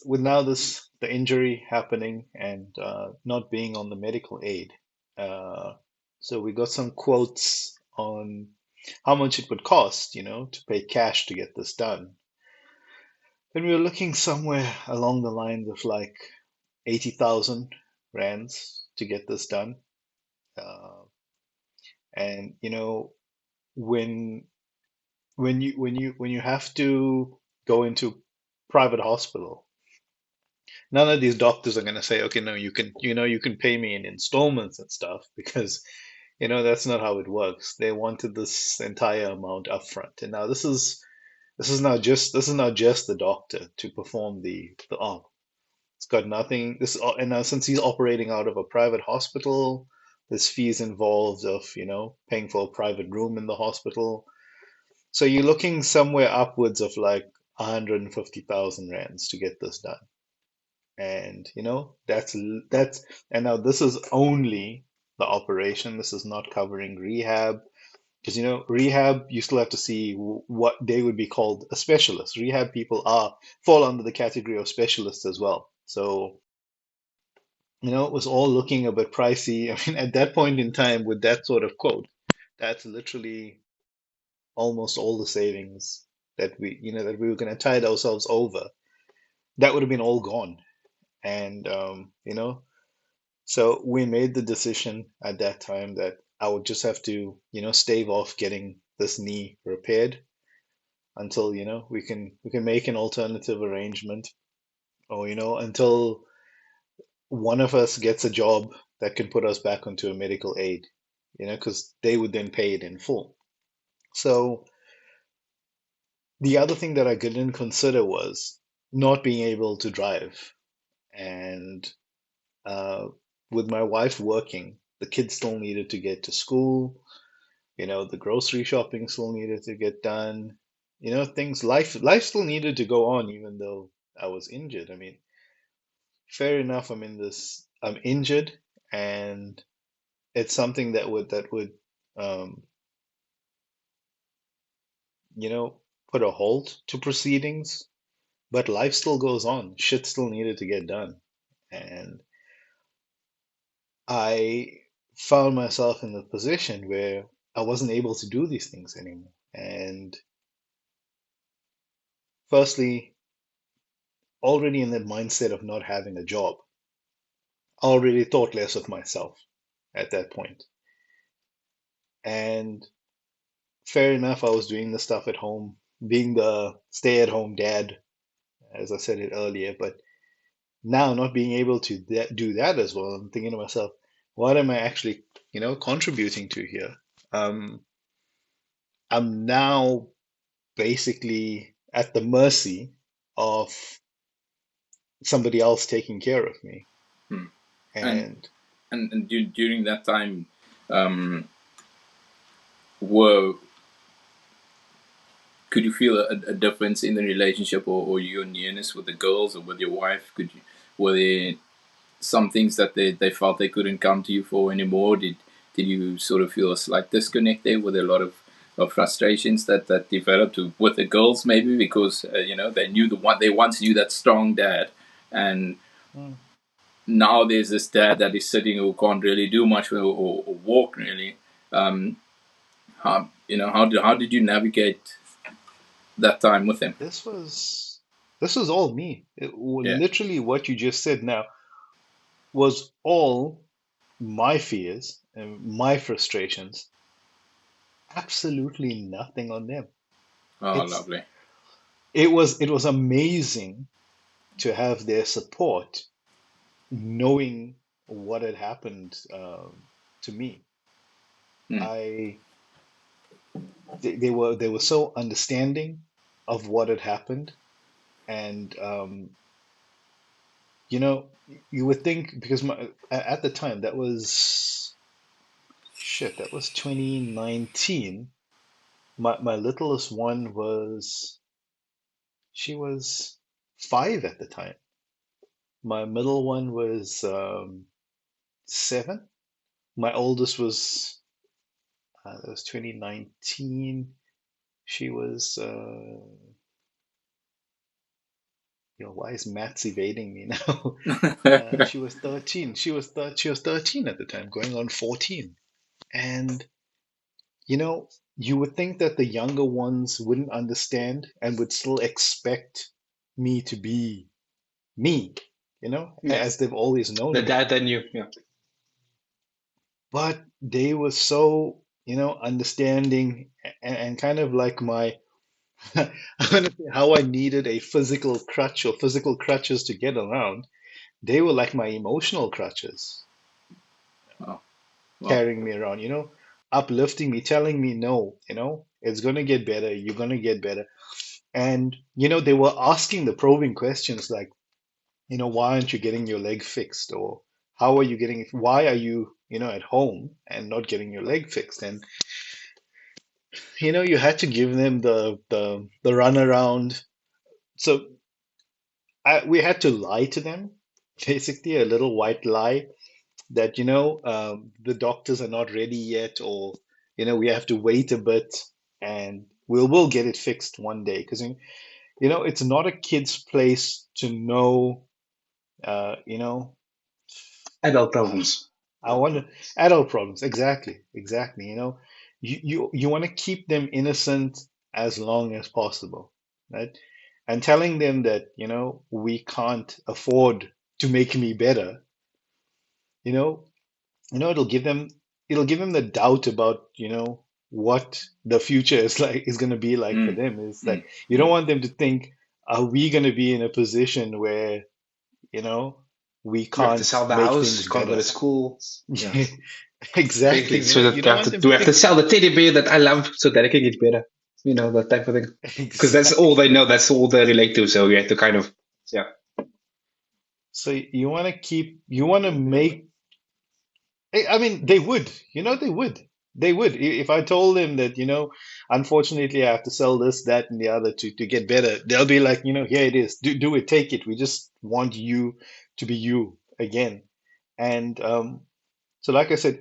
with now this the injury happening and not being on the medical aid, uh, so we got some quotes on how much it would cost, to pay cash to get this done. And we were looking somewhere along the lines of like 80,000 rands to get this done. Uh, and when when you have to go into private hospital, none of these doctors are going to say, okay, no, you can pay me in installments and stuff, because that's not how it works. They wanted this entire amount upfront. And now this is not just the doctor to perform the op. It's got nothing. And now, since he's operating out of a private hospital, there's fees involved of paying for a private room in the hospital. So you're looking somewhere upwards of like 150,000 rands to get this done. And that's and now this is only the operation. This is not covering rehab, because rehab, you still have to see what they would be called a specialist. Rehab people are fall under the category of specialists as well. So it was all looking a bit pricey. I mean, at that point in time, with that sort of quote, that's literally almost all the savings that we were going to tide ourselves over. That would have been all gone. And so we made the decision at that time that I would just have to stave off getting this knee repaired until we can make an alternative arrangement, or until one of us gets a job that can put us back onto a medical aid, because they would then pay it in full. So the other thing that I didn't consider was not being able to drive. And uh, with my wife working, the kids still needed to get to school. The grocery shopping still needed to get done. Things, life still needed to go on, even though I was injured. I mean, fair enough, I'm injured, and it's something that would um, you know, put a halt to proceedings, but life still goes on. Shit still needed to get done. And I found myself in a position where I wasn't able to do these things anymore. And firstly, already in that mindset of not having a job, I already thought less of myself at that point. And fair enough, I was doing the stuff at home, being the stay-at-home dad, as I said it earlier, but now not being able to do that as well, I'm thinking to myself, what am I actually, contributing to here? Um, I'm now basically at the mercy of somebody else taking care of me. Hmm. And And during that time, um, were could you feel a difference in the relationship, or your nearness with the girls or with your wife? Were there some things that they felt they couldn't come to you for anymore? Did you sort of feel a slight disconnect there? Were there a lot of frustrations that developed with the girls, maybe because they knew they once knew that strong dad, and mm, now there's this dad that is sitting who can't really do much, or walk really. Um, how did you navigate that time with him? this was this was all me. Yeah. Literally, what you just said now was all my fears and my frustrations. Absolutely nothing on them. Oh, It's lovely. it was amazing to have their support, knowing what had happened to me. Hmm. I they were so understanding of what had happened, and you would think, because at the time, that was 2019. My littlest one she was 5 at the time. My middle one was 7. My oldest was that was 2019. She was why is Matt's evading me now? She was 13. She was 13 at the time, going on 14. And you would think that the younger ones wouldn't understand and would still expect me to be me, Yeah. as they've always known The me. dad that knew. Yeah. But they were so, understanding and kind of like my, I want to say how I needed a physical crutch or physical crutches to get around. They were like my emotional crutches, Oh, well, carrying me around, uplifting me, telling me, no, it's going to get better. You're going to get better. And, they were asking the probing questions like, why aren't you getting your leg fixed? Or how are you getting it? Why are you, at home and not getting your leg fixed? And, you had to give them the runaround. So we had to lie to them, basically a little white lie that, the doctors are not ready yet, or, we have to wait a bit and we'll get it fixed one day. Because, it's not a kid's place to know, uh, you know, Adult problems. I want to adult problems. Exactly, exactly. You want to keep them innocent as long as possible, right? And telling them that, we can't afford to make me better, you know, it'll give them the doubt about, what the future is going to be like for mm, them. Is that mm, you don't mm, want them to think, are we going to be in a position where, you know, we We have to can't sell the make house, things can't go to better? school. Yeah. Exactly. Things so You that we don't have want to them we to have to think sell the teddy bear that I love so that I can get better. That type of thing. Because that's all they exactly. know, that's all they relate to. So we have to kind of yeah. So you want to make, I mean, they would, they would. If I told them that, unfortunately, I have to sell this, that, and the other to get better, they'll be like, here it is, do it, take it. We just want you to be you again. And so, like I said,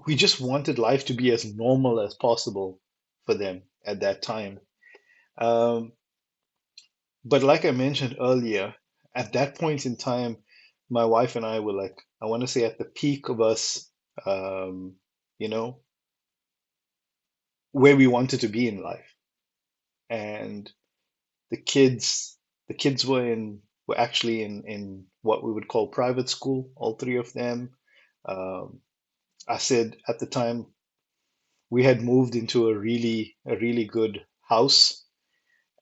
we just wanted life to be as normal as possible for them at that time. Um, but like I mentioned earlier, at that point in time, my wife and I were like, I want to say at the peak of us, um, you know, where we wanted to be in life. And the kids, the kids were actually in what we would call private school, all three of them. Um, I said at the time we had moved into a really good house,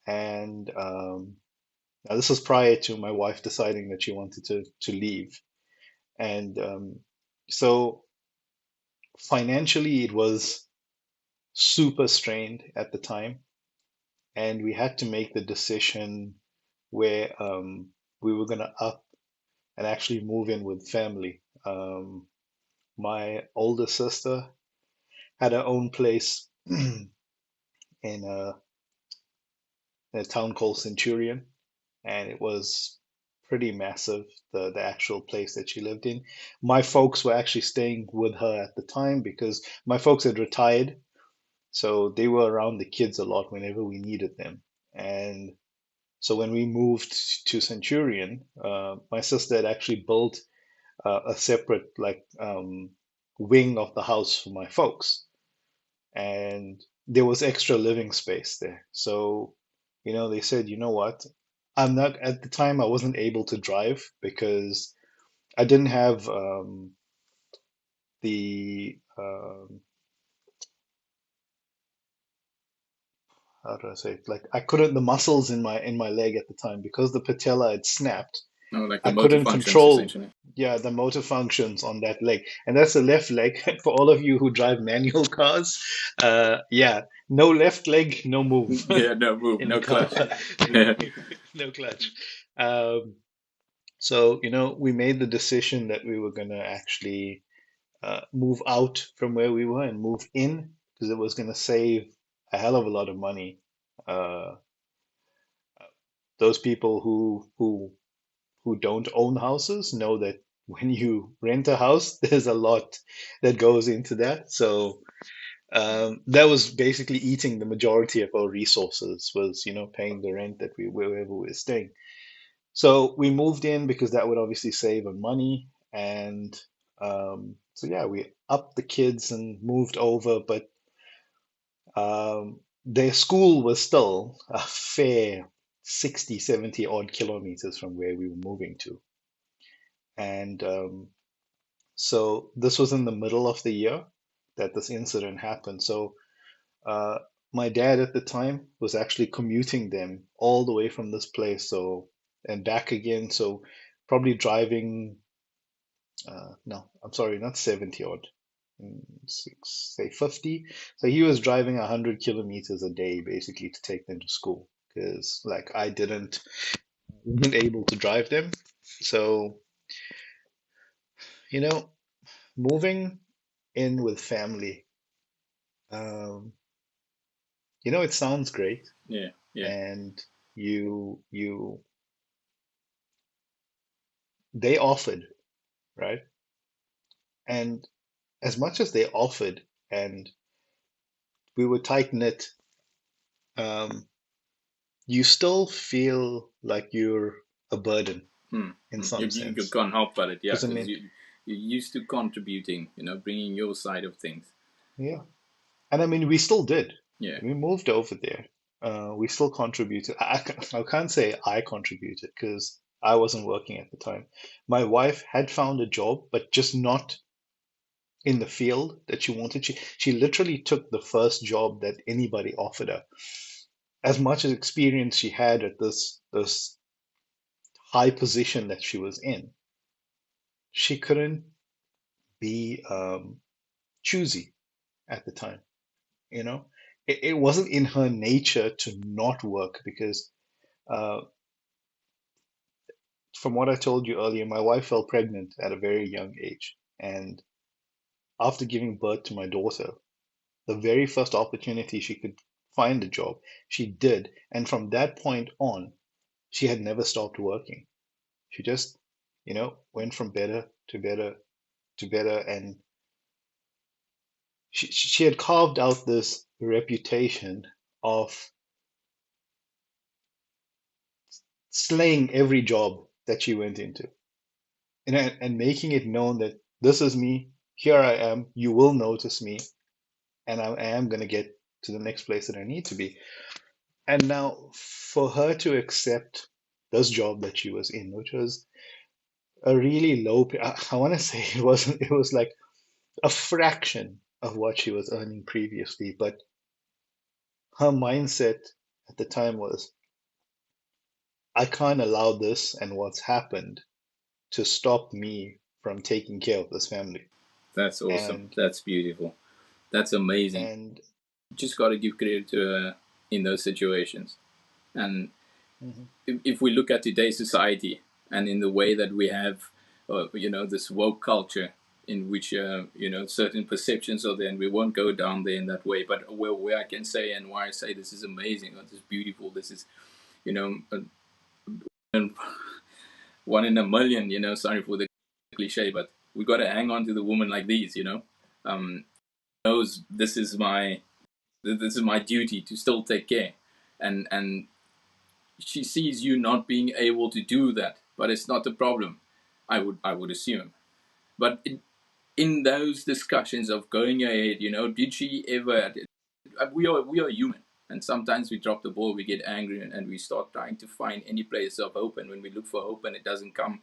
and now this was prior to my wife deciding that she wanted to leave. And so financially, it was super strained at the time, and we had to make the decision where we were going to up and actually move in with family. My older sister had her own place in a town called Centurion, and it was pretty massive, the actual place that she lived in. My folks were actually staying with her at the time because my folks had retired, so they were around the kids a lot whenever we needed them. And so when we moved to Centurion, my sister had actually built a separate like wing of the house for my folks, and there was extra living space there. So, they said, you know what? I'm not at the time I wasn't able to drive because I didn't have the how do I say it? Like I couldn't the muscles in my leg at the time because the patella had snapped. no, like the I motor couldn't functions control, essentially. yeah, the motor functions on that leg, and that's the left leg. For all of you who drive manual cars, yeah, no left leg, no move Yeah, no move, in a no car, clutch. Yeah, no clutch. Um, so we made the decision that we were gonna actually move out from where we were and move in because it was gonna save a hell of a lot of money. Uh, those people who don't own houses know that when you rent a house, there's a lot that goes into that. So that was basically eating the majority of our resources was, paying the rent that we wherever we were staying. So we moved in because that would obviously save on money. And so yeah, we upped the kids and moved over, but their school was still a fair 60, 70 odd kilometers from where we were moving to. And so this was in the middle of the year that this incident happened. So uh, my dad at the time was actually commuting them all the way from this place, so and back again. So probably driving, no, I'm sorry, not 70 odd, say 50. So he was driving 100 kilometers a day basically to take them to school because like I didn't wasn't able to drive them. So, you know, moving in with family, um, it sounds great, Yeah, yeah, and you they offered, right? And as much as they offered and we were tight knit, um, you still feel like you're a burden hmm. in You, some you sense. can't help but it, yeah, Because I because mean, you're used to contributing, bringing your side of things. yeah. And I mean, we still did. Yeah, We moved over there. We still contributed. I can't say I contributed because I wasn't working at the time. My wife had found a job, but just not in the field that she wanted. She literally took the first job that anybody offered her. As much as experience she had at this high position that she was in, she couldn't be choosy at the time. You know, it wasn't in her nature to not work because, uh, from what I told you earlier, my wife fell pregnant at a very young age, and after giving birth to my daughter, the very first opportunity she could find a job, she did, and from that point on, she had never stopped working. She just, went from better to better to better, and she had carved out this reputation of slaying every job that she went into, and making it known that this is me, here I am, you will notice me, and I am going to get to the next place that I need to be. And now for her to accept this job that she was in, which was a really low pay, I want to say it was like a fraction of what she was earning previously, but her mindset at the time was, I can't allow this and what's happened to stop me from taking care of this family. that's awesome. And That's beautiful. That's amazing. and You just got to give credit to her in those situations. And mhm, if we look at today's society and in the way that we have, this woke culture in which certain perceptions are there, and we won't go down there in that way. But where I can say and why I say this is amazing, or this is beautiful, this is you know a, one in a million. Sorry for the cliche, but we got to hang on to the woman like these. Knows this is my duty to still take care, and she sees you not being able to do that, but it's not a problem. I would assume, but in those discussions of going ahead, did she ever? We are human, and sometimes we drop the ball, we get angry, and we start trying to find any place of hope. And when we look for hope and it doesn't come,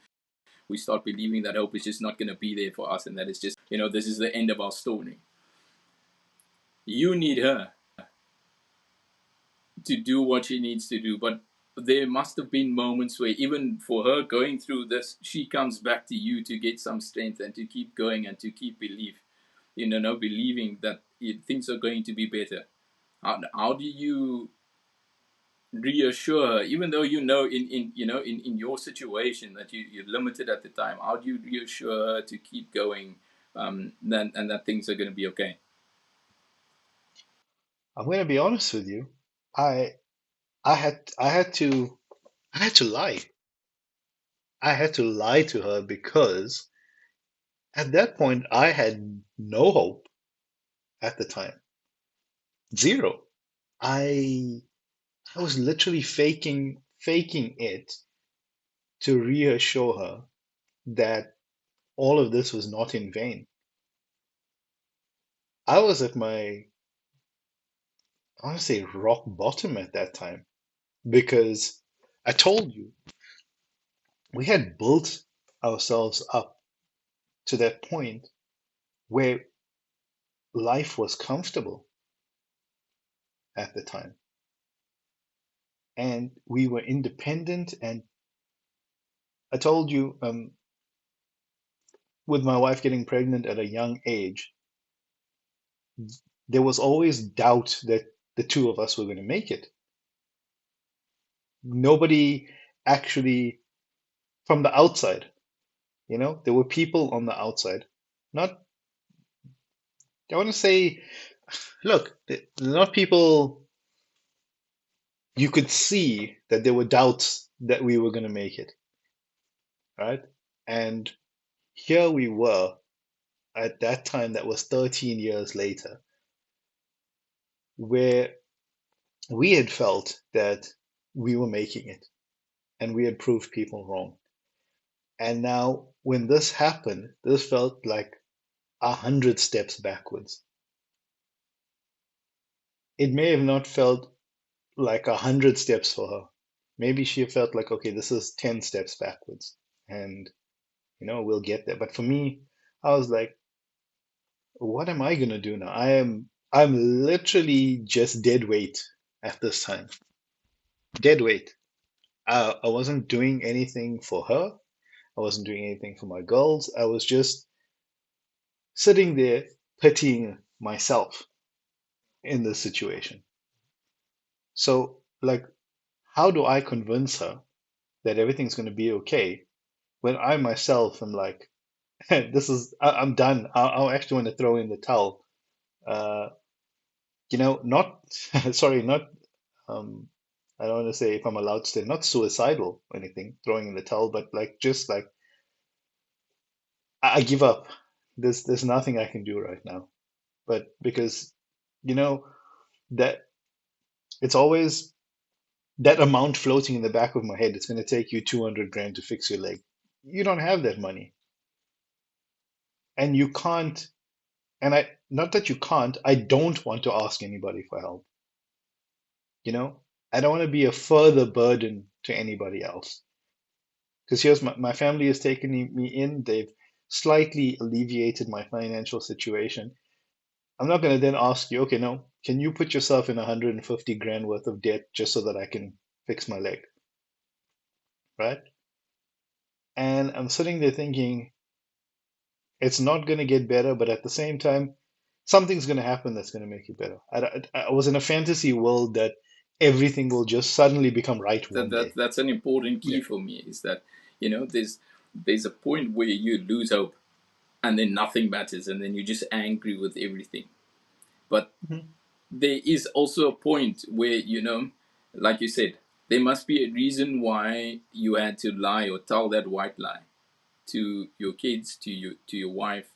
we start believing that hope is just not going to be there for us, and that it's just this is the end of our story. You need her to do what she needs to do. But there must have been moments where, even for her going through this, she comes back to you to get some strength and to keep going and to keep believing that things are going to be better. How do you reassure her, even though in your situation that you're limited at the time? How do you reassure her to keep going, and that things are going to be okay? I'm going to be honest with you. I I had to lie. I had to lie to her because at that point I had no hope at the time. Zero. I I was literally faking it to reassure her that all of this was not in vain. I was at my, I want to say, rock bottom at that time because I told you we had built ourselves up to that point where life was comfortable at the time and we were independent. And I told you, with my wife getting pregnant at a young age, there was always doubt that the two of us were going to make it. Nobody actually from the outside, there were people on the outside. Not, I want to say, look, not people you could see that there were doubts that we were going to make it, right? And here we were at that time, that was 13 years later, where we had felt that we were making it and we had proved people wrong. And now, when this happened, this felt like 100 steps backwards. It may have not felt like 100 steps for her. Maybe she felt like, okay, this is 10 steps backwards, and we'll get there. But for me, I was like, what am I gonna do now? I'm literally just dead weight at this time. Dead weight. I wasn't doing anything for her. I wasn't doing anything for my girls. I was just sitting there pitying myself in this situation. So, like, how do I convince her that everything's going to be okay when I myself am like, I'm done. I actually want to throw in the towel. Uh, not, sorry, not, um, I don't want to say, if I'm allowed to say, not suicidal or anything, throwing in the towel, but like, just like, I give up. There's nothing I can do right now. But because, you know, that it's always that amount floating in the back of my head. It's going to take you 200 grand to fix your leg. You don't have that money. And you can't, and not that you can't, I don't want to ask anybody for help. You know, I don't want to be a further burden to anybody else. Because here's my family has taken me in, they've slightly alleviated my financial situation. I'm not going to then ask you, okay, no, can you put yourself in 150 grand worth of debt just so that I can fix my leg, right? And I'm sitting there thinking, it's not going to get better, but at the same time, something's going to happen that's going to make it better. I was in a fantasy world that everything will just suddenly become right That, one day. that's an important Yeah. key for me, is that there's a point where you lose hope, and then nothing matters, and then you're just angry with everything. But Mhm. there is also a point where, like you said, there must be a reason why you had to lie or tell that white lie to your kids, to your wife,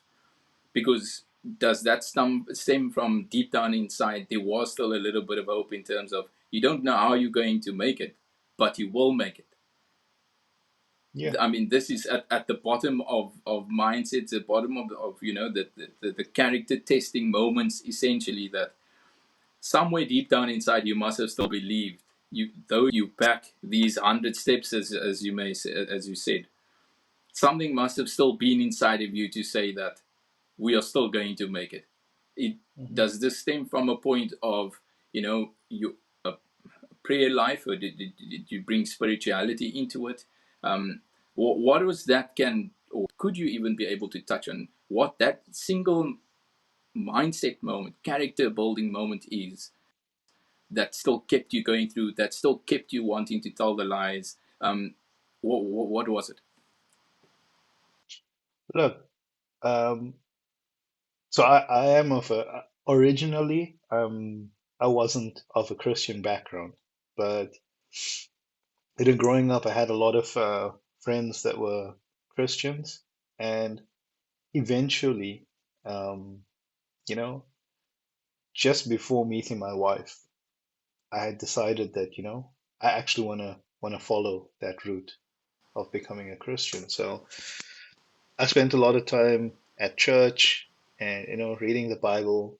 because does that stem from deep down inside there was still a little bit of hope, in terms of you don't know how you're going to make it, but you will make it. Yeah. I mean, this is at the bottom of mindsets, the bottom of the character testing moments, essentially, that somewhere deep down inside you must have still believed, though you pack these 100 steps, as you may say, as you said, something must have still been inside of you to say that we are still going to make it. It Mhm. Does this stem from a point of, you a prayer life, or did you bring spirituality into it? What was that, can or could you even be able to touch on what that single mindset moment, character building moment is, that still kept you going through, that still kept you wanting to tell the lies? What was it? Look, um, so I am of a, originally, I wasn't of a Christian background, but growing up, I had a lot of friends that were Christians, and eventually, um, you know, just before meeting my wife, I had decided that, I actually wanna follow that route. of becoming a Christian. So I spent a lot of time at church and, reading the Bible,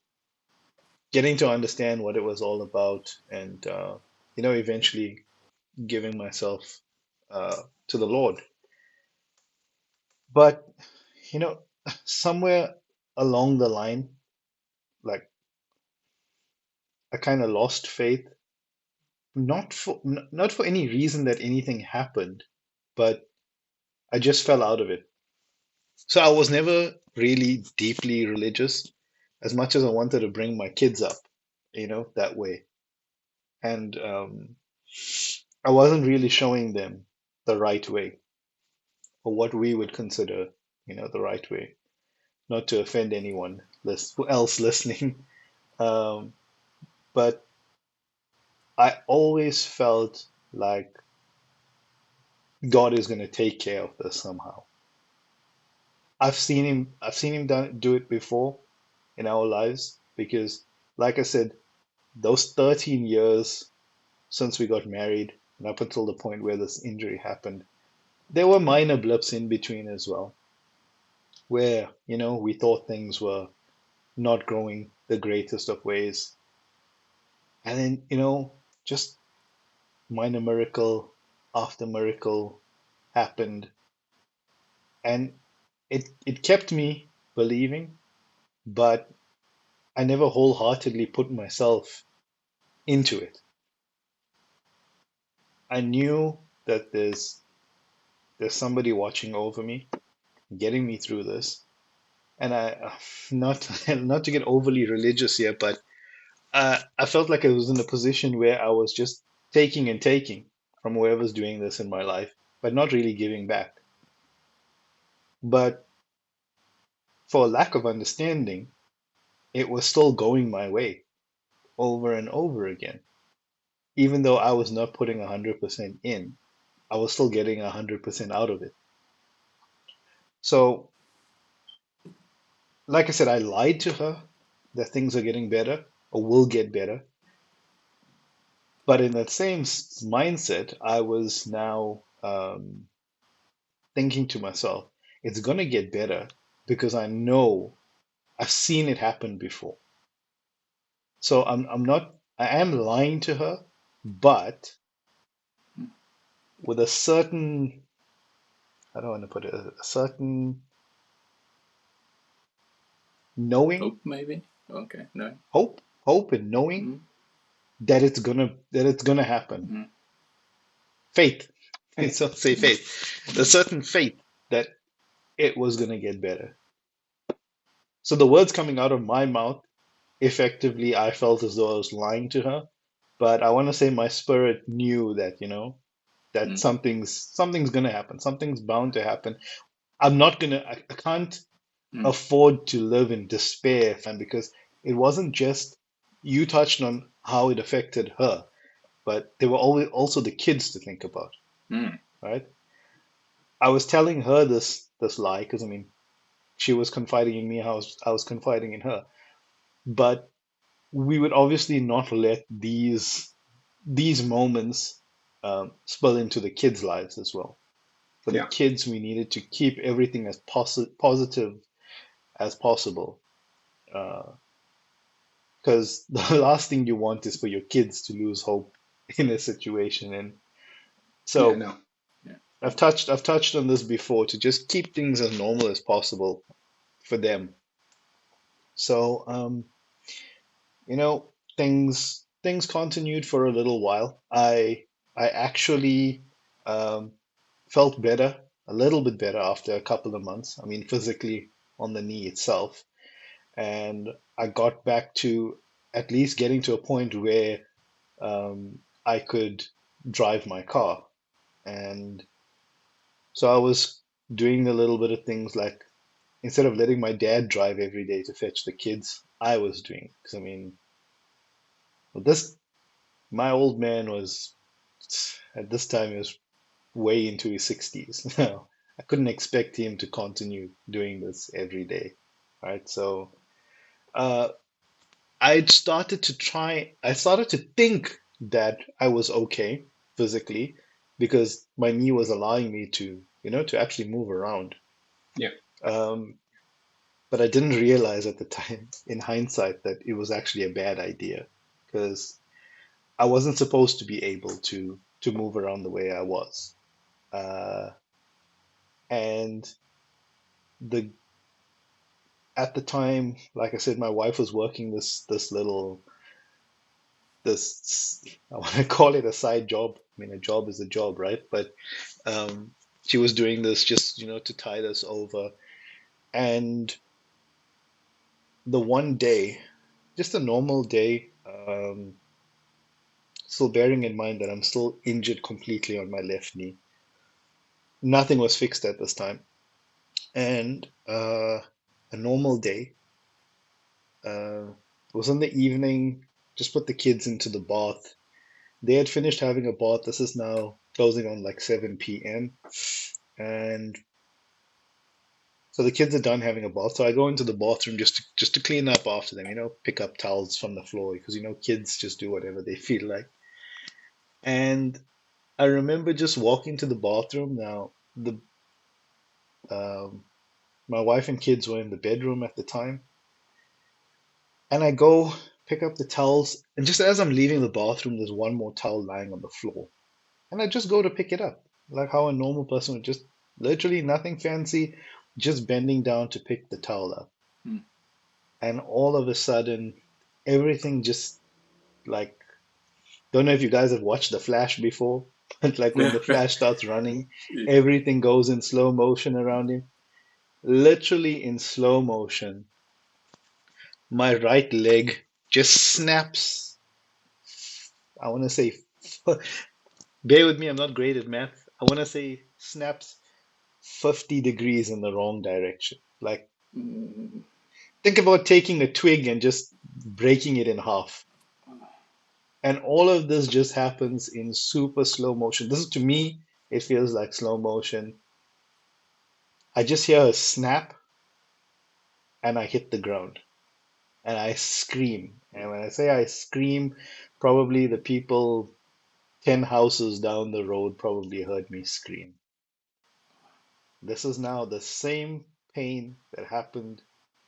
getting to understand what it was all about, and, eventually giving myself to the Lord. But, you know, somewhere along the line, like I kind of lost faith, not for any reason that anything happened, but I just fell out of it. So I was never really deeply religious as much as I wanted to bring my kids up, that way. And I wasn't really showing them the right way or what we would consider, the right way, not to offend anyone else listening. Um, but I always felt like God is going to take care of this somehow. I've seen him do it before in our lives because, like I said, those 13 years since we got married and up until the point where this injury happened, there were minor blips in between as well, where, we thought things were not growing the greatest of ways. And then, just minor miracle after miracle happened. And it kept me believing, but I never wholeheartedly put myself into it. I knew that there's somebody watching over me, getting me through this. And not not to get overly religious here, but I felt like I was in a position where I was just taking and taking from whoever's doing this in my life, but not really giving back. But for lack of understanding, it was still going my way over and over again. Even though I was not putting 100% in, I was still getting 100% out of it. So, like I said, I lied to her that things are getting better or will get better. But in that same mindset, I was now thinking to myself, it's going to get better because I know I've seen it happen before. So I'm not, I am lying to her, but with a certain, I don't want to put it, a certain knowing, Hope maybe. Okay, no. hope and knowing Mm-hmm. that it's gonna happen. Mm-hmm. Faith. So say faith. A certain faith that it was gonna get better. So the words coming out of my mouth, effectively, I felt as though I was lying to her. But I want to say my spirit knew that, that Mm-hmm. something's gonna happen. Something's bound to happen. I can't Mm-hmm. afford to live in despair because it wasn't just you touched on how it affected her, but there were always also the kids to think about, Mm-hmm. right? I was telling her this lie because I mean she was confiding in me, I was confiding in her, but we would obviously not let these moments spill into the kids' lives as well. For the Yeah. kids, we needed to keep everything as positive as possible. Uh, because the last thing you want is for your kids to lose hope in a situation. And Yeah. so No. Yeah. I've touched on this before to just keep things as normal as possible for them. So you know, things continued for a little while. I actually um, felt better, a little bit better after a couple of months. I mean, physically on the knee itself, and I got back to at least getting to a point where I could drive my car. And so I was doing a little bit of things like instead of letting my dad drive every day to fetch the kids, I was doing it. Because I mean, this my old man was at this time he was way into his 60s. Now, I couldn't expect him to continue doing this every day, right? So uh, I started to think that I was okay physically because my knee was allowing me to, to actually move around. Yeah. Um, but I didn't realize at the time, in hindsight, that it was actually a bad idea because I wasn't supposed to be able to move around the way I was. Uh, and the at the time, like I said, my wife was working this I want to call it a side job. I mean, a job is a job, right? But um, she was doing this just, to tide us over. And the one day, just a normal day, still bearing in mind that I'm still injured completely on my left knee. Nothing was fixed at this time. And a normal day, it was in the evening, just put the kids into the bath. They had finished having a bath. This is now closing on like 7 p.m. And so the kids are done having a bath. So I go into the bathroom just to clean up after them, pick up towels from the floor because kids just do whatever they feel like. And I remember just walking to the bathroom. Now the um, my wife and kids were in the bedroom at the time, and I go pick up the towels, and just as I'm leaving the bathroom, there's one more towel lying on the floor, and I just go to pick it up, like how a normal person would, just literally nothing fancy, just bending down to pick the towel up. Hmm. And all of a sudden, everything just like, don't know if you guys have watched The Flash before, but like when the Flash starts running, everything goes in slow motion around him. Literally in slow motion, my right leg just snaps. I want to say, bear with me, I'm not great at math. I want to say snaps 50 degrees in the wrong direction. Like, Mm. think about taking a twig and just breaking it in half. And all of this just happens in super slow motion. This is, to me, it feels like slow motion. I just hear a snap and I hit the ground and I scream. And when I say I scream, probably the people 10 houses down the road probably heard me scream. This is now the same pain that happened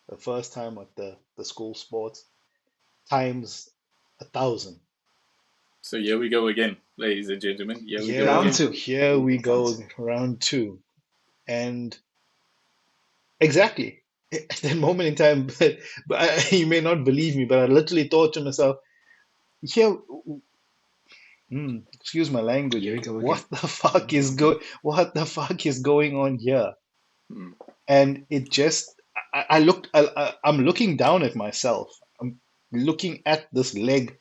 the first time at the school sports times 1,000. So here we go again, ladies and gentlemen. Here we go Here, Round again. two. here we go, round two. And exactly at that moment in time, you may not believe me, but I literally thought to myself, here, excuse my language, Here we go again. what the fuck is going on here? Hmm. And it just, I looked, I'm looking down at myself. I'm looking at this leg.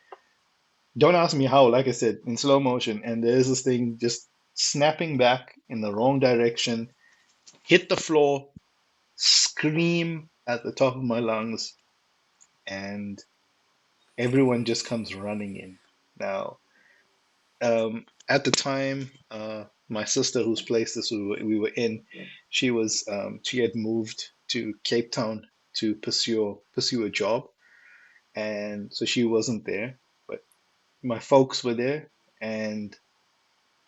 Don't ask me how, like I said, in slow motion. And there's this thing just snapping back in the wrong direction, hit the floor, scream at the top of my lungs, and everyone just comes running in. Now, at the time, my sister, whose place this we were in, she had moved to Cape Town to pursue a job, and so she wasn't there. But my folks were there, and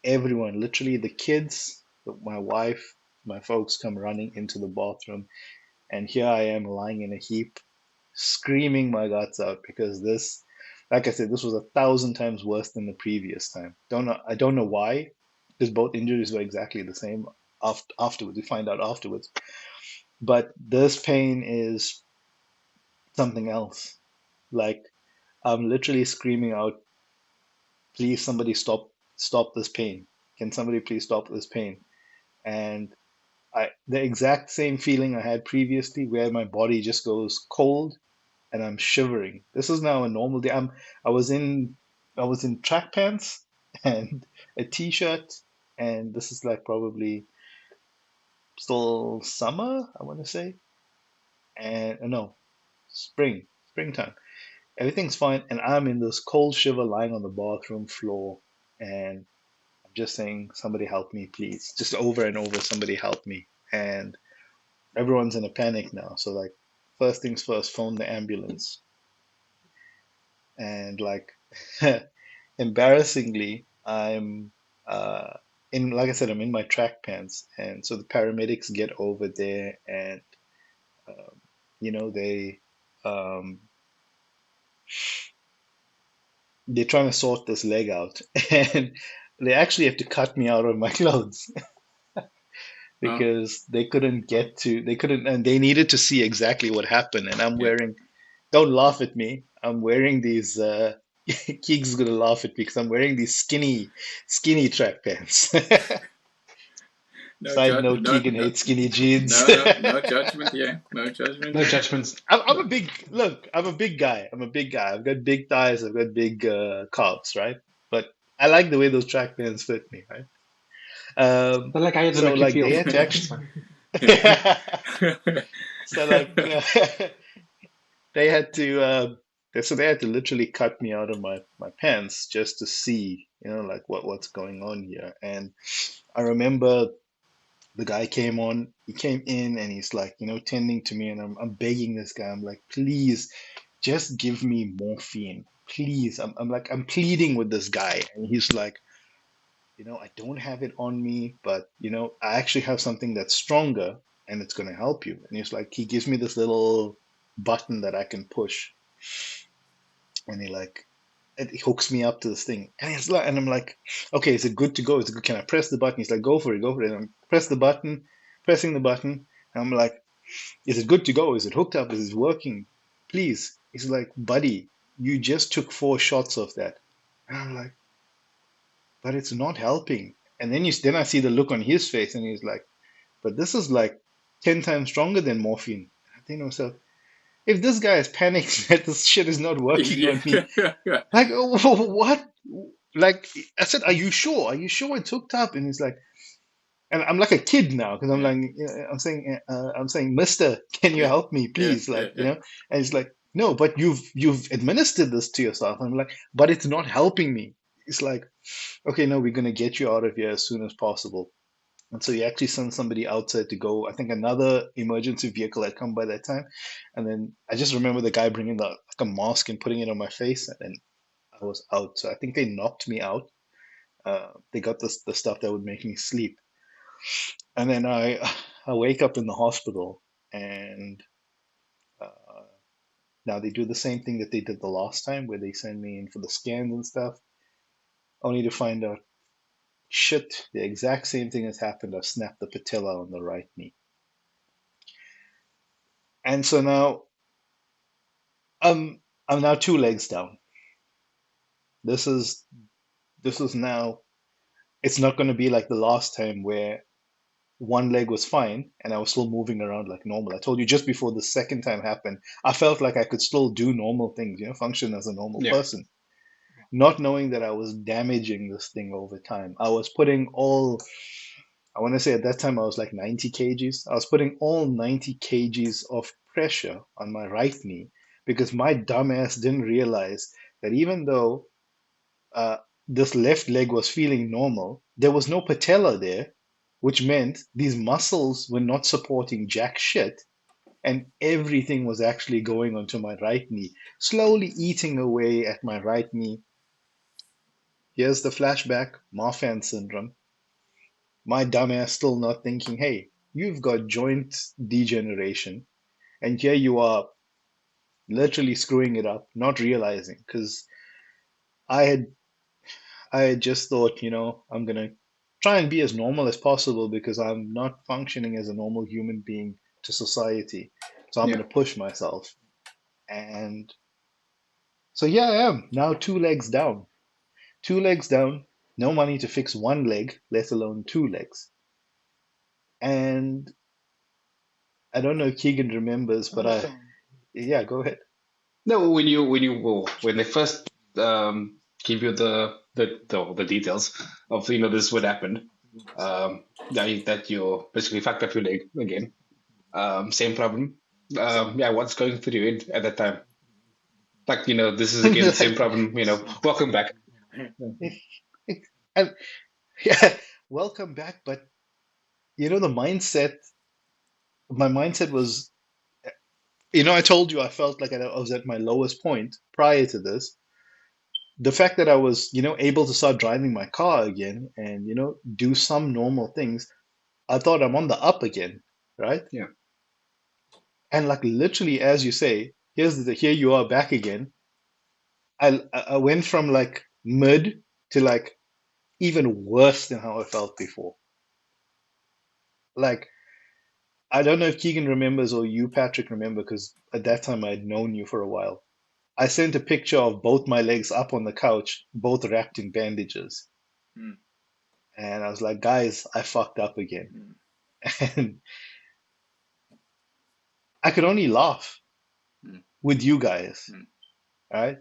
everyone, literally the kids, my wife, my folks, come running into the bathroom, and here I am lying in a heap, screaming my guts out because this, like I said, this was 1,000 times worse than the previous time. I don't know why, because both injuries were exactly the same. Afterwards, we find out afterwards. But this pain is something else. Like, I'm literally screaming out, "Please, somebody stop this pain! Can somebody please stop this pain?" And the exact same feeling I had previously, where my body just goes cold and I'm shivering. This is now a normal day. I was in I was in track pants and a t-shirt, and this is like probably still summer, I want to say, and no, springtime. Everything's fine, and I'm in this cold shiver lying on the bathroom floor, and I'm just saying, "Somebody help me, please!" Just over and over, "Somebody help me!" And everyone's in a panic now. So like, first things first, phone the ambulance, and like embarrassingly, I'm in, like I said, I'm in my track pants, and so the paramedics get over there, and um, they um, they're trying to sort this leg out, and they actually have to cut me out of my clothes Oh, because they couldn't, and they needed to see exactly what happened. And I'm yeah. wearing, don't laugh at me, I'm wearing these, Keeg's gonna laugh at me because I'm wearing these skinny track pants. No Side judge. note, No, Keegan no, hates skinny jeans. no judgment here. No judgment No here. judgments. I'm a big, look, I'm a big guy. I'm a big guy. I've got big thighs, I've got big calves, right? But I like the way those track pants fit me, right? But like I had to So make you like feel. they had to It's actually, fine. so like they had to, they had to literally cut me out of my pants just to see, like what's going on here. And I remember the guy came on, he came in and he's like, tending to me, and I'm begging this guy, I'm like, please, just give me morphine, please. I'm like, I'm pleading with this guy, and he's like, I don't have it on me, but I actually have something that's stronger and it's going to help you. And he's like, he gives me this little button that I can push, and it hooks me up to this thing. And he's like, and I'm like, okay, is it good to go? Is it good? Can I press the button? He's like, go for it, go for it. And I'm press the button, pressing the button. And I'm like, is it good to go? Is it hooked up? Is it working? Please. He's like, buddy, you just took 4 shots of that. And I'm like, but it's not helping. And then I see the look on his face, and he's like, but this is like 10 times stronger than morphine. I think to myself, if this guy is panicked that this shit is not working Yeah. on me, like, oh, what? Like, I said, are you sure? Are you sure it's hooked up? And he's like, and I'm like a kid now because I'm Yeah. like, I'm saying, Mister, can you Yeah. help me, Yeah. please? Yeah. Like, Yeah. and he's like, no, but you've administered this to yourself. I'm like, but it's not helping me. It's like, okay, no, we're gonna get you out of here as soon as possible. And so he actually sent somebody outside to go. I think another emergency vehicle had come by that time. And then I just remember the guy bringing like a mask and putting it on my face, and then I was out. So I think they knocked me out. They got the stuff that would make me sleep. And then I wake up in the hospital, and uh, now they do the same thing that they did the last time, where they send me in for the scans and stuff, only to find out, shit, the exact same thing has happened. I've snapped the patella on the right knee. And so now I'm now 2 legs down. This is this is now, it's not going to be like the last time where one leg was fine and I was still moving around like normal. I told you just before the second time happened, I felt like I could still do normal things, function as a normal Yeah. person, not knowing that I was damaging this thing over time. I was putting all, I want to say at that time I was like 90 kgs. I was putting all 90 kgs of pressure on my right knee because my dumbass didn't realize that even though uh, this left leg was feeling normal, there was no patella there, which meant these muscles were not supporting jack shit, and everything was actually going onto my right knee, slowly eating away at my right knee. Here's the flashback, Marfan syndrome. My dumbass still not thinking, hey, you've got joint degeneration, and here you are literally screwing it up, not realizing, because I had I just thought, I'm gonna try and be as normal as possible because I'm not functioning as a normal human being to society. So I'm Yeah. gonna push myself. And so here I am, now 2 legs down. 2 legs down, no money to fix one leg, let alone 2 legs. And I don't know if Keegan remembers, but yeah, go ahead. No, when they first give you the details of this would happen, that you're basically fucked up your leg again. Same problem. Yeah, what's going through your head at that time? Like, this is again the same Like, problem. Welcome back. and, yeah, welcome back. But the mindset, my mindset was, I told you I felt like I was at my lowest point prior to this. the fact that I was, able to start driving my car again and, do some normal things, I thought I'm on the up again, right? Yeah. And like literally, as you say, here you are back again. I went from like mid to like even worse than how I felt before. Like I don't know if Keegan remembers or you, Patrick, remember because at that time I had known you for a while. I sent a picture of both my legs up on the couch, both wrapped in bandages. Mm, And I was like, guys, I fucked up again. mm, And I could only laugh mm, with you guys, mm. right?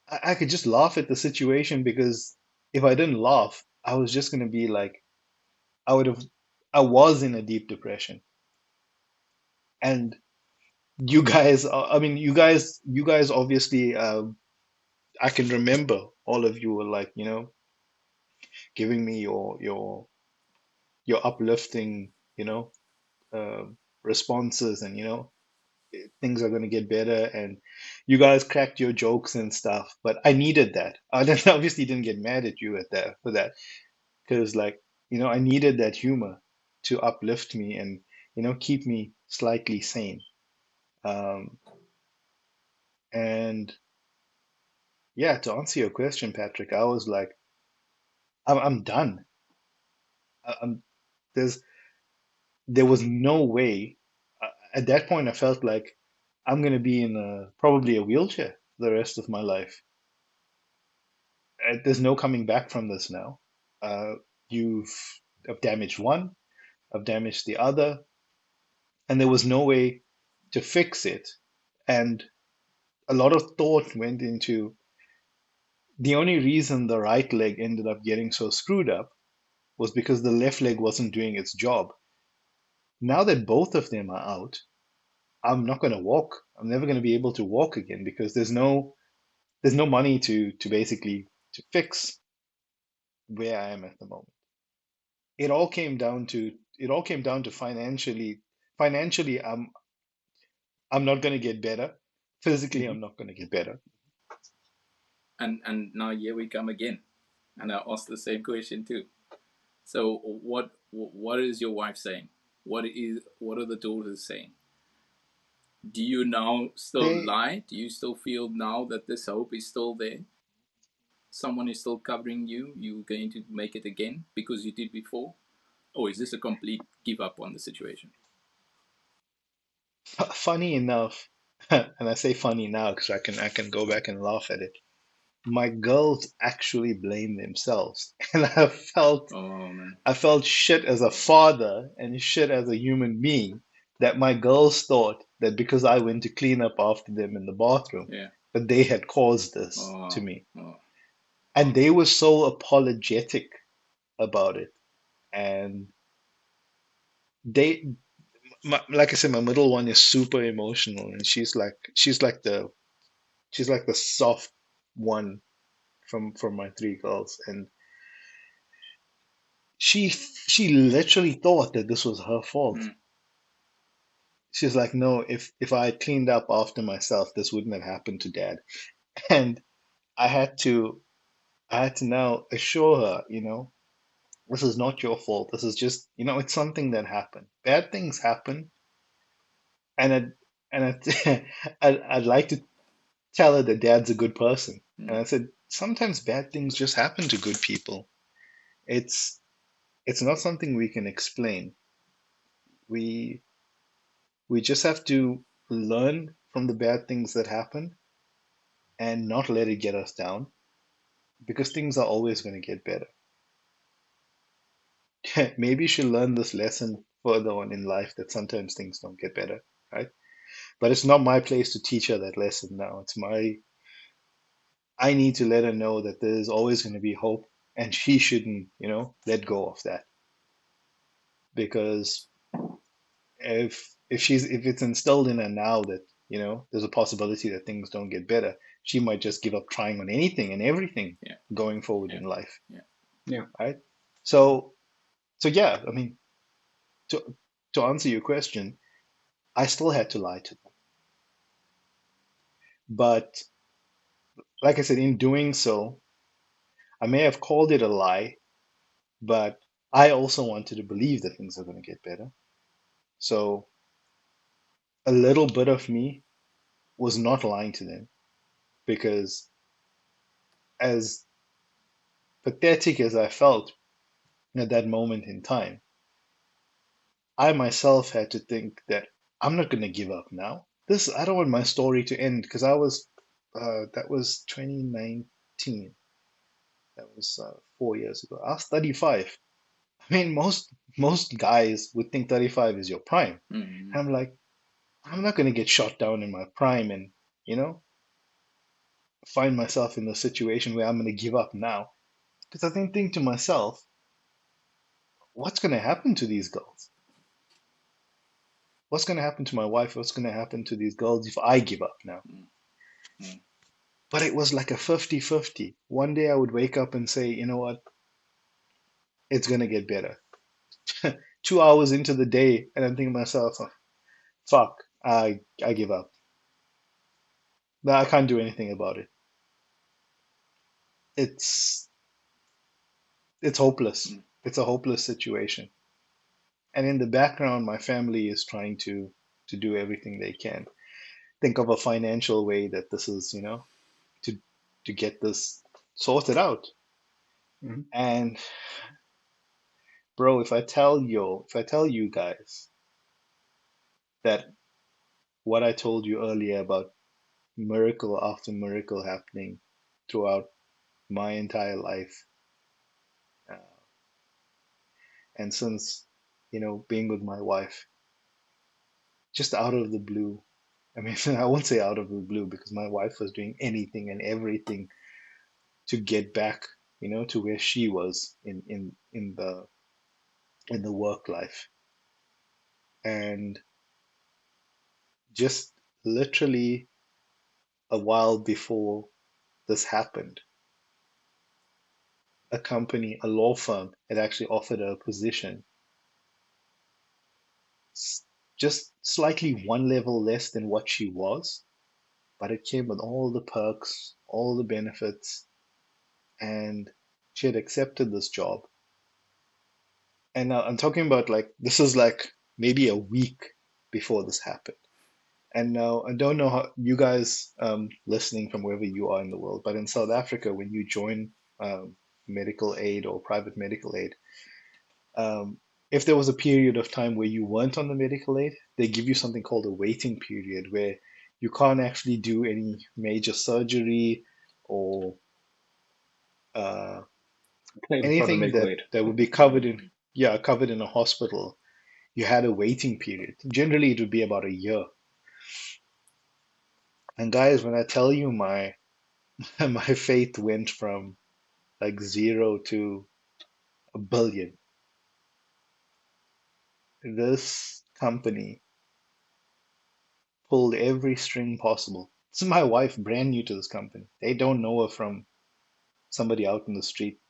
I could just laugh at the situation because if I didn't laugh, I was just going to be like, I would have, I was in a deep depression. And you guys, I mean, you guys obviously, I can remember all of you were like, giving me your uplifting, uh, responses and, things are going to get better and you guys cracked your jokes and stuff, but I needed that. I obviously didn't get mad at you at that for that because like, I needed that humor to uplift me and, keep me slightly sane. Um, and yeah, to answer your question, Patrick, I was like, I'm done. I'm there's there was no way. At that point, I felt like I'm gonna be in probably a wheelchair for the rest of my life. There's no coming back from this now. Uh, you've I've damaged one, I've damaged the other, and there was no way to fix it. And a lot of thought went into the only reason the right leg ended up getting so screwed up was because the left leg wasn't doing its job. Now that both of them are out, I'm not going to walk. I'm never going to be able to walk again because there's no money to basically to fix where I am at the moment. It all came down to financially I'm not going to get better. Physically Hmm. I'm not going to get better. And now here we come again, and I asked the same question too. So what is your wife saying? What are the daughters saying? Do you now still They lie? Do you still feel now that this hope is still there? Someone is still covering you. You're going to make it again because you did before, or is this a complete give up on the situation? funny enough, and I say funny now because I can go back and laugh at it. My girls actually blame themselves, and Oh man, I felt shit as a father and shit as a human being that my girls thought that because I went to clean up after them in the bathroom, yeah. that they had caused this to Oh, me. oh. And they were so apologetic about it. And they, like I said, my middle one is super emotional, and she's like the soft one from my three girls, and she literally thought that this was her fault. Mm, She's like, no, if I had cleaned up after myself, this wouldn't have happened to dad. And I had to I had to now assure her, this is not your fault. This is just, it's something that happened. Bad things happen, and I'd like to tell her that dad's a good person. And mm. I said, sometimes bad things just happen to good people. It's it's not something we can explain. We we just have to learn from the bad things that happen and not let it get us down because things are always going to get better. Maybe she'll learn this lesson further on in life that sometimes things don't get better, right? But it's not my place to teach her that lesson now. I need to let her know that there's always going to be hope and she shouldn't, let go of that because if it's instilled in her now that, there's a possibility that things don't get better, she might just give up trying on anything and everything Yeah, going forward yeah, in life, yeah. Yeah. right? So yeah, I mean, to to answer your question, I still had to lie to them. But like I said, in doing so, I may have called it a lie, but I also wanted to believe that things are going to get better. So a little bit of me was not lying to them because, as pathetic as I felt at that moment in time, I myself had to think that I'm not going to give up now. I don't want my story to end because that was 2019. That was 4 years ago. I was 35. I mean, most guys would think 35 is your prime. Mm. I'm like, I'm not going to get shot down in my prime and, you know, find myself in the situation where I'm going to give up now. Because I think to myself, what's going to happen to these girls? What's going to happen to my wife? What's going to happen to these girls if I give up now? Mm. Mm. But it was like a 50-50. One day I would wake up and say, you know what? It's going to get better. 2 hours into the day, and I'm thinking to myself, "Oh, fuck, I give up. No, I can't do anything about it. It's it's hopeless. Mm. It's a hopeless situation." And in the background, my family is trying to do everything they can. Think of a financial way that this is, to to get this sorted out. Mhm. And bro, if I tell you guys that what I told you earlier about miracle after miracle happening throughout my entire life, uh, and since being with my wife, just out of the blue. I mean, I won't say out of the blue because my wife was doing anything and everything to get back, to where she was in the work life. And just literally a while before this happened, a law firm, had actually offered her a position, just slightly one level less than what she was, but it came with all the perks, all the benefits, and she had accepted this job. And now I'm talking about, like, this is like maybe a week before this happened. And now I don't know how you guys listening from wherever you are in the world, but in South Africa, when you join medical aid or private medical aid, um, if there was a period of time where you weren't on the medical aid, they give you something called a waiting period where you can't actually do any major surgery or uh, Claim from the anything medical that aid. that would be covered in, yeah, covered in a hospital. You had a waiting period. Generally, it would be about a year. And guys, when I tell you my faith went from like zero to a billion, this company pulled every string possible. This is my wife, brand new to this company. They don't know her from somebody out in the street.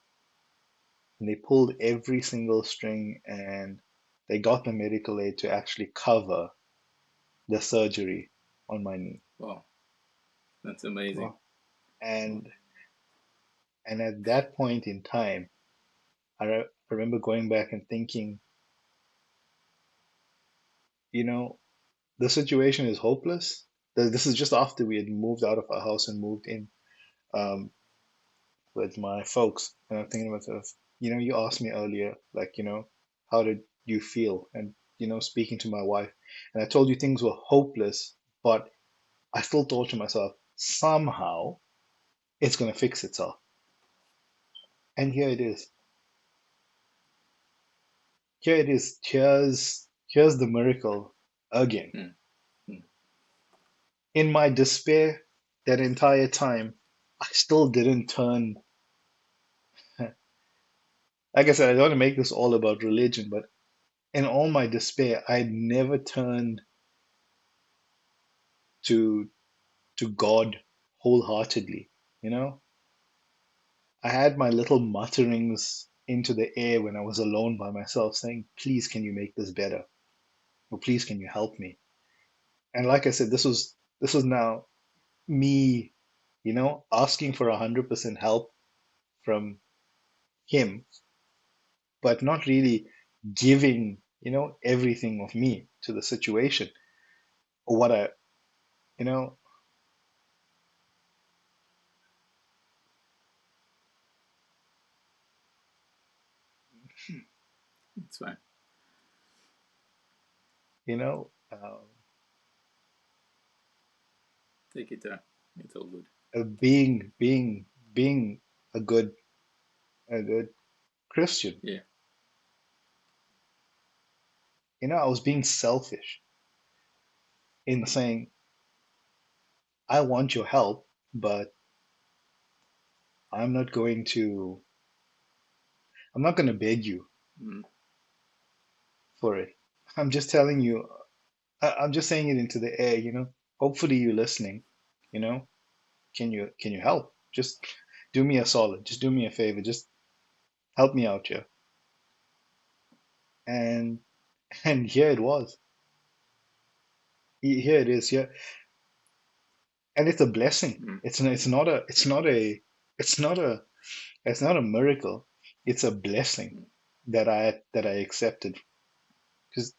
And they pulled every single string and they got the medical aid to actually cover the surgery on my knee. Wow, that's amazing. Well, and and at that point in time, I remember going back and thinking, you know, the situation is hopeless. This is just after we had moved out of our house and moved in um, with my folks. And I'm thinking to myself, you asked me earlier, like, how did you feel? And, speaking to my wife. And I told you things were hopeless, but I still thought to myself, somehow it's going to fix itself. And here it is. Here it is. Here's the miracle again. Mm. Mm. In my despair, that entire time, I still didn't turn. Like I said, I don't want to make this all about religion, but in all my despair, I never turned to to God wholeheartedly. You know, I had my little mutterings into the air when I was alone by myself, saying, "Please, can you make this better? Or please, can you help me?" And like I said, this was now me. asking for 100% help from him, but not really giving, everything of me to the situation or what I, you know, It's fine. you know, Take it down. It's all good. being a good Christian. Yeah. I was being selfish in saying, I want your help, but I'm not going to, I'm not going to beg you Mm. for it. I'm just telling you, I'm just saying it into the air, Hopefully you're listening, you know. Can you help? Just do me a solid. Just do me a favor. Just help me out here. And and here it was. Here it is. Here, and it's a blessing. Mm. It's not a miracle. It's a blessing Mm. that I accepted. Because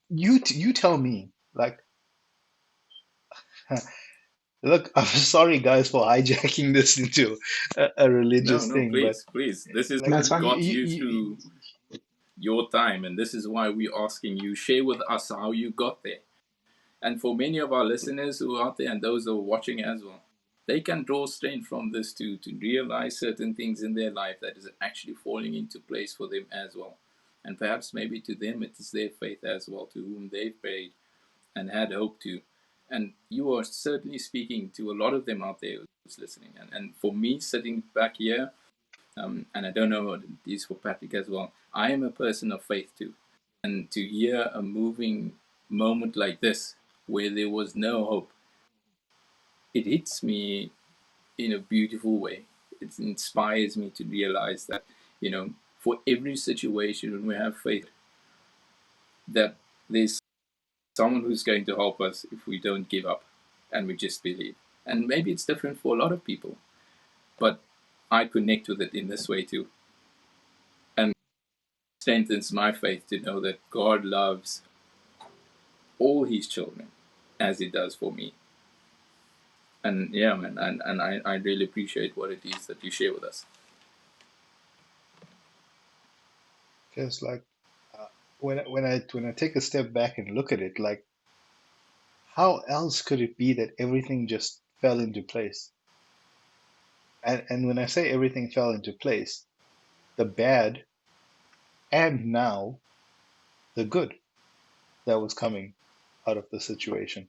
you tell me, like, look, I'm sorry guys for hijacking this into a No, religious no, thing, but please, please. This is like That's what fine. got you through your time, and this is why we're asking you share with us how you got there. And for many of our listeners who are out there and those who are watching as well, they can draw strength from this to realize certain things in their life that is actually falling into place for them as well. And perhaps maybe to them it is their faith as well, to whom they've prayed and had hope to. And you are certainly speaking to a lot of them out there who's listening. And for me, sitting back here, and I don't know what it is for Patrick as well, I am a person of faith too. And to hear a moving moment like this, where there was no hope, it hits me in a beautiful way. It inspires me to realize that, for every situation when we have faith, that there's someone who's going to help us if we don't give up and we just believe. And maybe it's different for a lot of people, but I connect with it in this way too. And strengthens my faith to know that God loves all his children as he does for me. And yeah, man, and I really appreciate what it is that you share with us. just like when I take a step back and look at it, like, how else could it be that everything just fell into place? And when I say everything fell into place, the bad and now the good that was coming out of the situation.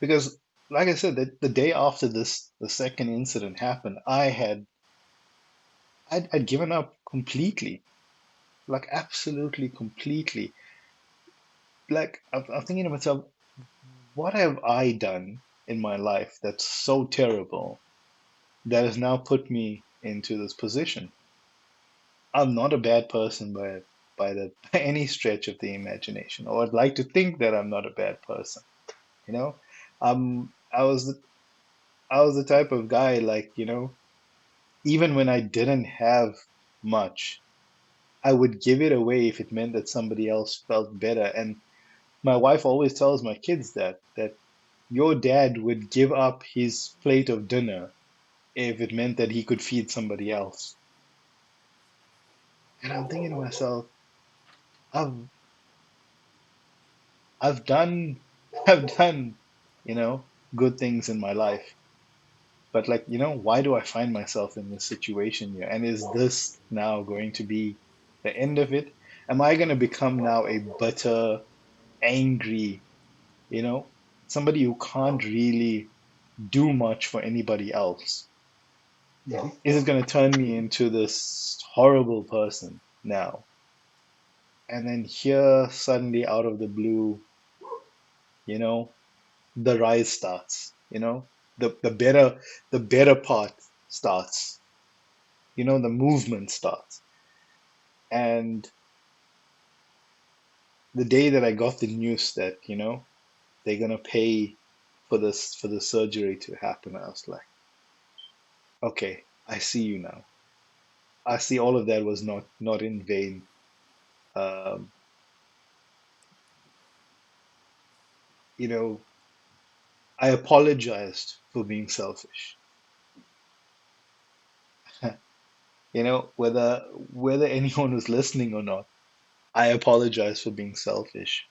Because, like I said, the day after the second incident happened, I'd given up completely, like absolutely completely. Like I'm thinking to myself, what have I done in my life that's so terrible that has now put me into this position? I'm not a bad person by any stretch of the imagination, or I'd like to think that I'm not a bad person. You know, I was the type of guy, like, even when I didn't have much, I would give it away if it meant that somebody else felt better. And my wife always tells my kids that your dad would give up his plate of dinner if it meant that he could feed somebody else. And I'm thinking to myself, I've I've done I've done, you know, good things in my life. But, like, why do I find myself in this situation here? And is this now going to be the end of it? Am I going to become now a bitter, angry, you know, somebody who can't really do much for anybody else? Mhm. Is it going to turn me into this horrible person now? And then here, suddenly out of the blue, you know, the rise starts, the better part starts, the movement starts. And the day that I got the news that, they're gonna pay for the surgery to happen, I was like, okay, I see you now. I see all of that was not in vain. Um, you know, I apologized for being selfish. Whether anyone was listening or not, I apologize for being selfish.